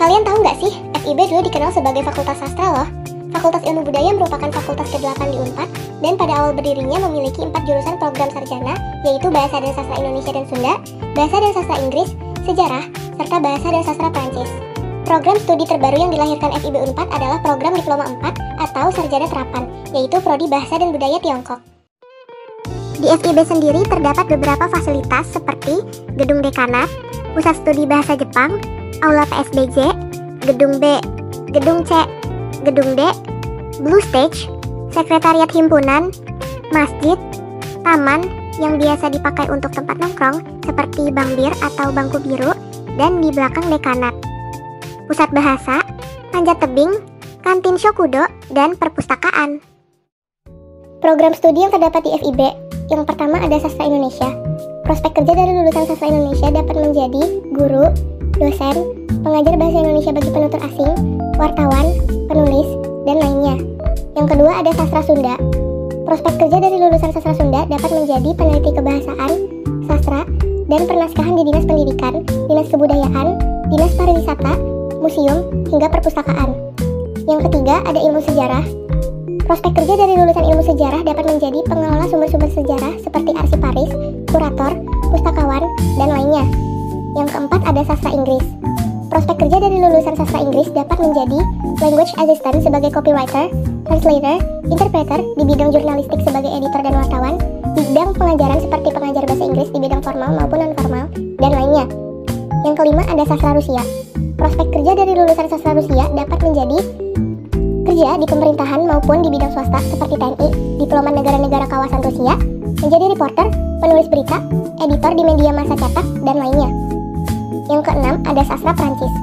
Kalian tahu nggak sih, FIB dulu dikenal sebagai Fakultas Sastra loh. Fakultas Ilmu Budaya merupakan fakultas ke-8 di Unpad, dan pada awal berdirinya memiliki 4 jurusan program sarjana, yaitu Bahasa dan Sastra Indonesia dan Sunda, Bahasa dan Sastra Inggris, Sejarah, serta Bahasa dan Sastra Prancis. Program studi terbaru yang dilahirkan FIB Unpad adalah program Diploma 4 atau Sarjana Terapan, yaitu Prodi Bahasa dan Budaya Tiongkok. Di FIB sendiri terdapat beberapa fasilitas seperti Gedung Dekanat, Pusat Studi Bahasa Jepang, Aula PSBJ, Gedung B, Gedung C, Gedung D, Blue Stage, Sekretariat Himpunan, Masjid, Taman yang biasa dipakai untuk tempat nongkrong seperti Bang Bir atau Bangku Biru, dan di belakang dekanat, Pusat Bahasa, Panjat Tebing, Kantin Shokudo, dan Perpustakaan. Program studi yang terdapat di FIB, yang pertama ada Sastra Indonesia. Prospek kerja dari lulusan Sastra Indonesia dapat menjadi guru, dosen, pengajar bahasa Indonesia bagi penutur asing, wartawan, penulis, dan lainnya. Yang kedua ada Sastra Sunda. Prospek kerja dari lulusan Sastra Sunda dapat menjadi peneliti kebahasaan, sastra, dan pernaskahan di Dinas Pendidikan, Dinas Kebudayaan, Dinas Pariwisata, Museum, hingga Perpustakaan. Yang ketiga ada Ilmu Sejarah. Prospek kerja dari lulusan Ilmu Sejarah dapat menjadi pengelola sumber-sumber sejarah seperti arsiparis, kurator, pustakawan, dan lainnya. Yang keempat ada Sastra Inggris. Prospek kerja dari lulusan Sastra Inggris dapat menjadi language assistant sebagai copywriter, translator, interpreter di bidang jurnalistik sebagai editor dan wartawan, di bidang pengajaran seperti pengajar bahasa Inggris di bidang formal maupun non-formal, dan lainnya. Yang kelima ada Sastra Rusia. Prospek kerja dari lulusan Sastra Rusia dapat menjadi kerja di pemerintahan maupun di bidang swasta seperti TNI, diplomat negara-negara kawasan Rusia, menjadi reporter, penulis berita, editor di media massa cetak, dan lainnya. Yang keenam ada Sastra Prancis.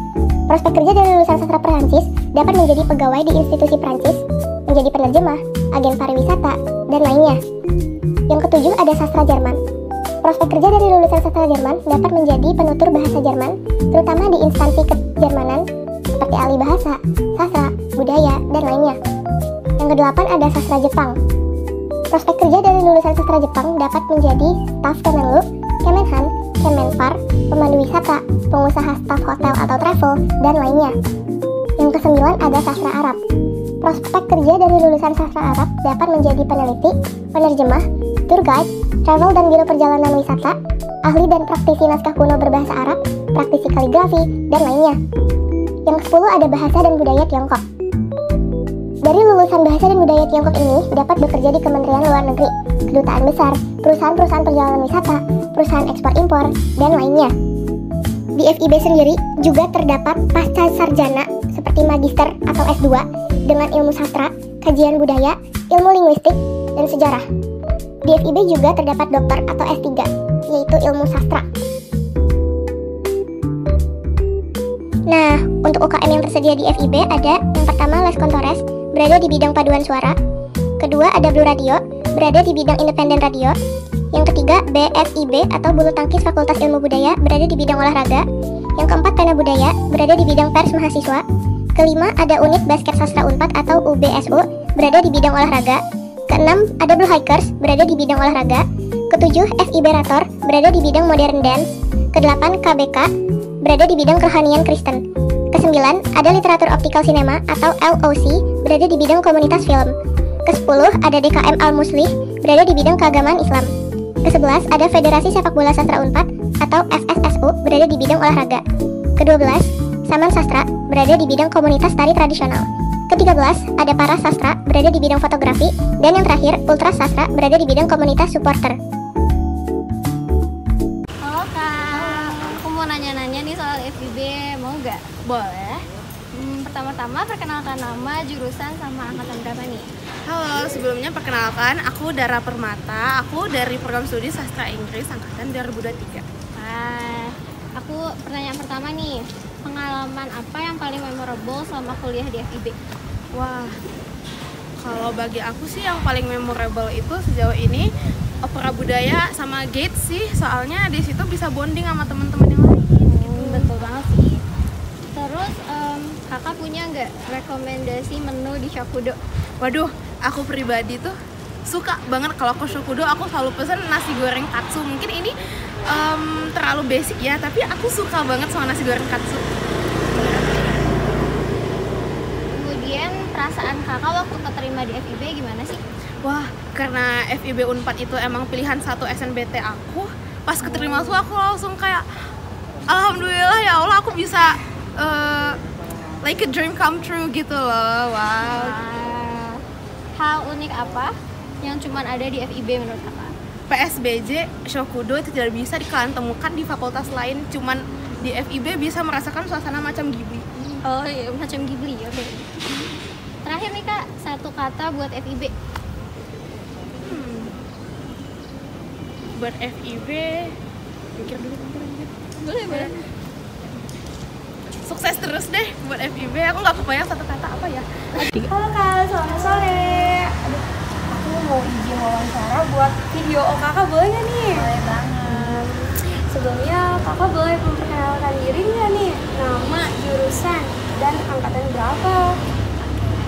Prospek kerja dari lulusan Sastra Prancis dapat menjadi pegawai di institusi Prancis, menjadi penerjemah, agen pariwisata, dan lainnya. Yang ketujuh ada Sastra Jerman. Prospek kerja dari lulusan Sastra Jerman dapat menjadi penutur bahasa Jerman, terutama di instansi kejermanan seperti ahli bahasa, sastra, budaya, dan lainnya. Yang kedelapan ada Sastra Jepang. Prospek kerja dari lulusan Sastra Jepang dapat menjadi staf Kemenlu, Kemenhan, Kemenpar, pemandu wisata, pengusaha staf hotel atau travel, dan lainnya. Yang kesembilan ada Sastra Arab. Prospek kerja dari lulusan Sastra Arab dapat menjadi peneliti, penerjemah, tour guide, travel dan biro perjalanan wisata, ahli dan praktisi naskah kuno berbahasa Arab, praktisi kaligrafi, dan lainnya. Yang ke-10 ada Bahasa dan Budaya Tiongkok. Dari lulusan Bahasa dan Budaya Tiongkok ini dapat bekerja di Kementerian Luar Negeri, kedutaan besar, perusahaan-perusahaan perjalanan wisata, perusahaan ekspor-impor, dan lainnya. Di FIB sendiri juga terdapat pasca sarjana seperti magister atau S2 dengan ilmu sastra, kajian budaya, ilmu linguistik, dan sejarah. Di FIB juga terdapat doktor atau S3, yaitu ilmu sastra. Nah, untuk UKM yang tersedia di FIB ada yang pertama Les Kontores, berada di bidang paduan suara. Kedua ada Blue Radio, berada di bidang independen radio. Yang ketiga BSIB atau Bulu Tangkis Fakultas Ilmu Budaya, berada di bidang olahraga. Yang keempat Pena Budaya, berada di bidang pers mahasiswa. Kelima ada Unit Basket Sastra Unpad atau UBSU, berada di bidang olahraga. Keenam ada Blue Hikers, berada di bidang olahraga. Ketujuh FIB Rator, berada di bidang modern dance. Kedelapan KBK, berada di bidang kerohanian Kristen. Kesembilan ada Literatur Optikal Sinema atau LOC, berada di bidang komunitas film. Kesepuluh ada DKM Al-Muslih, berada di bidang keagamaan Islam. Ke-11 ada Federasi Sepak Bola Sastra Unpad atau FSSU, berada di bidang olahraga. Ke-12 Saman Sastra, berada di bidang komunitas tari tradisional. Ke-13 ada Paras Sastra, berada di bidang fotografi. Dan yang terakhir Ultras Sastra, berada di bidang komunitas supporter. Halo Kak, aku mau nanya-nanya nih soal FIB, mau nggak? Boleh. Pertama-tama perkenalkan nama, jurusan, sama angkatan berapa nih? Halo, sebelumnya perkenalkan, aku Dara Permata. Aku dari program studi Sastra Inggris angkatan 2023. Aku pertanyaan pertama nih, pengalaman apa yang paling memorable selama kuliah di FIB? Wah, kalau bagi aku sih yang paling memorable itu sejauh ini opera budaya sama Gates sih, soalnya di situ bisa bonding sama teman-teman yang lain. Betul banget sih. Terus kakak punya nggak rekomendasi menu di Shokudo? Waduh, aku pribadi tuh suka banget kalau ke Shokudo, aku selalu pesen nasi goreng katsu. Mungkin ini terlalu basic ya, tapi aku suka banget sama nasi goreng katsu. Kemudian perasaan kakak waktu keterima di FIB gimana sih? Wah, karena FIB Unpad itu emang pilihan satu SNBT aku. Pas keterima tuh aku langsung kayak alhamdulillah ya Allah, aku bisa like a dream come true gitu loh. Wow. Hal unik apa yang cuman ada di FIB menurut kakak? PSBJ Shokudo itu tidak bisa kalian temukan di fakultas lain, cuman di FIB bisa merasakan suasana macam Ghibli. Oh iya, macam Ghibli, oke. Terakhir nih kak, satu kata buat FIB. Buat FIB, pikir dulu bentar aja. Boleh. Sukses terus deh buat FIB. Aku nggak kebayang satu kata apa ya. Halo Kak, selamat sore. Aduh, aku mau izin wawancara buat video kakak, boleh nggak nih? Boleh banget. Sebelumnya kakak boleh memperkenalkan diri nggak nih? Nama, jurusan, dan angkatan berapa?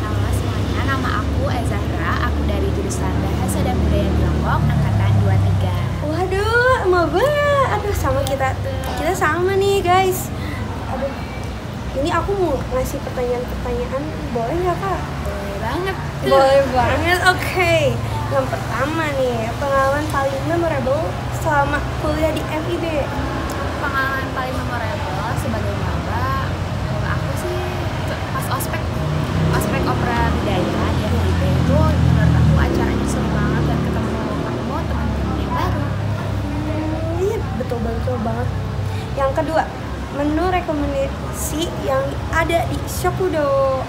Halo semuanya, nama aku Ezahra, aku dari jurusan Bahasa dan Budaya Tiongkok, angkatan 23. Waduh, mau banget. Aduh, sama kita sama nih guys. Aduh, ini aku mau ngasih pertanyaan, boleh nggak Kak? Boleh banget. Boleh banget, oke. Yang pertama nih, pengalaman paling memorable selama kuliah di FIB. Pengalaman paling memorable sebagai maba, aku sih pas ospek opera budaya di FIB itu menurut aku acaranya seru banget dan ketemu teman-teman yang baru. Iya, betul banget. Yang kedua, menu rekomendasi yang ada di Shokudo.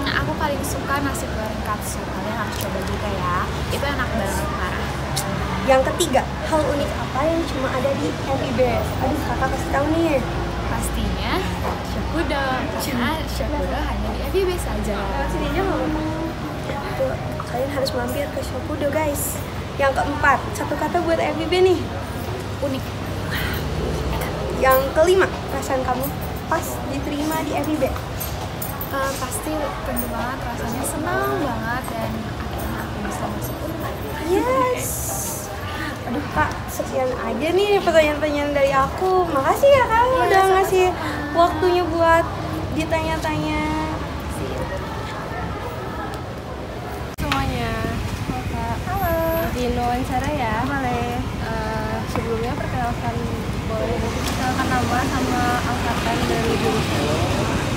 Aku paling suka nasi goreng katsu, kalian harus coba juga ya, itu enak banget, parah. Yang ketiga, hal unik apa yang cuma ada di FIB? Aduh, kakak kasih tahu nih. Pastinya Shokudo, karena Shokudo hanya di FIB saja. Sini aja nggak apa-apa. Tuh, kalian harus mampir ke Shokudo guys. Yang keempat, satu kata buat FIB nih. Unik. Yang kelima, perasaan kamu pas diterima di FIB. Pasti tentu banget rasanya senang banget dan akhirnya aku bisa masuk Unpad. Yes. Aduh Kak, sekian aja nih pertanyaan-pertanyaan dari aku. Makasih ya Kak, udah ngasih waktunya buat ditanya-tanya. Semuanya. Halo. Izin wawancara ya. Boleh. Sebelumnya boleh perkenalkan nama sama angkatan dari jurusan.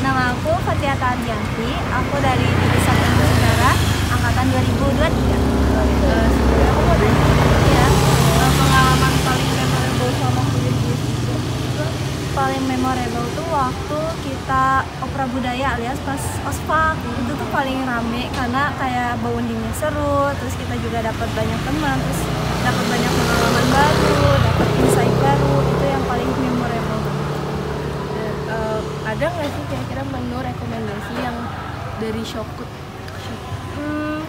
Nama aku Fatia Tarjanti. Aku dari jurusan Ilmu Negara angkatan 2023. Sebelumnya aku mau tanya ya, pengalaman paling memorable sama kuliah di FIB. Paling memorable tuh waktu kita opera budaya alias pas ospek. Itu tuh paling rame karena kayak bondingnya seru, terus kita juga dapat banyak teman, terus dapat banyak pengalaman baru, dapat insight baru. Itu yang paling memorable. Ada nggak sih kira-kira menu rekomendasi yang dari Shokut?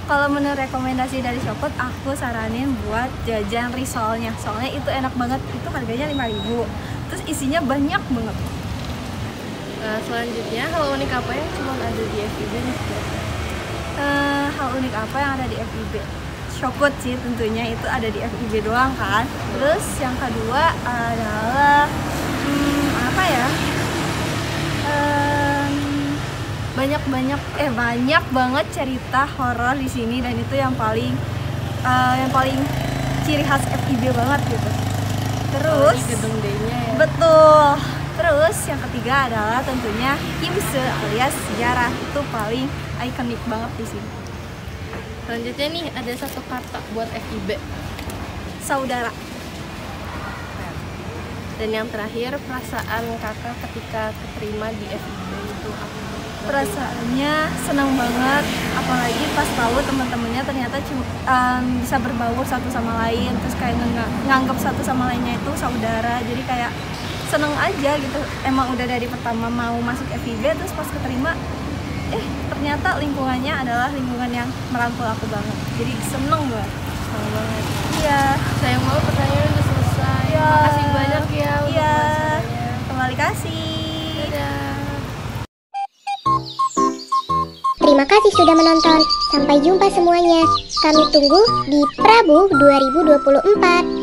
Kalau menu rekomendasi dari Shokut, aku saranin buat jajan risolnya. Soalnya itu enak banget, itu harganya 5.000. Terus isinya banyak banget. Selanjutnya, hal unik apa yang cuma ada di FIB? Hal unik apa yang ada di FIB? Shokut sih tentunya, itu ada di FIB doang kan. Terus yang kedua adalah apa ya? Banyak banget cerita horor di sini dan itu yang paling ciri khas FIB banget gitu. Terus Gedung D-nya ya. betul. Terus yang ketiga adalah tentunya Himse alias sejarah, itu paling ikonik banget di sini. Selanjutnya nih ada satu kata buat FIB. Saudara. Dan yang terakhir, perasaan kakak ketika keterima di FIB itu apa? Perasaannya senang banget, apalagi pas tahu teman-temannya ternyata bisa berbaur satu sama lain, terus kayak nganggap satu sama lainnya itu saudara, jadi kayak seneng aja gitu. Emang udah dari pertama mau masuk FIB, terus pas keterima ternyata lingkungannya adalah lingkungan yang merangkul aku banget, jadi seneng banget. Iya, Sayang banget pertanyaan udah selesai. Iya. Makasih banyak ya untuk iya, wawancaranya. kembali kasih. Dadah. Terima kasih sudah menonton. Sampai jumpa semuanya. Kami tunggu di Prabu 2024.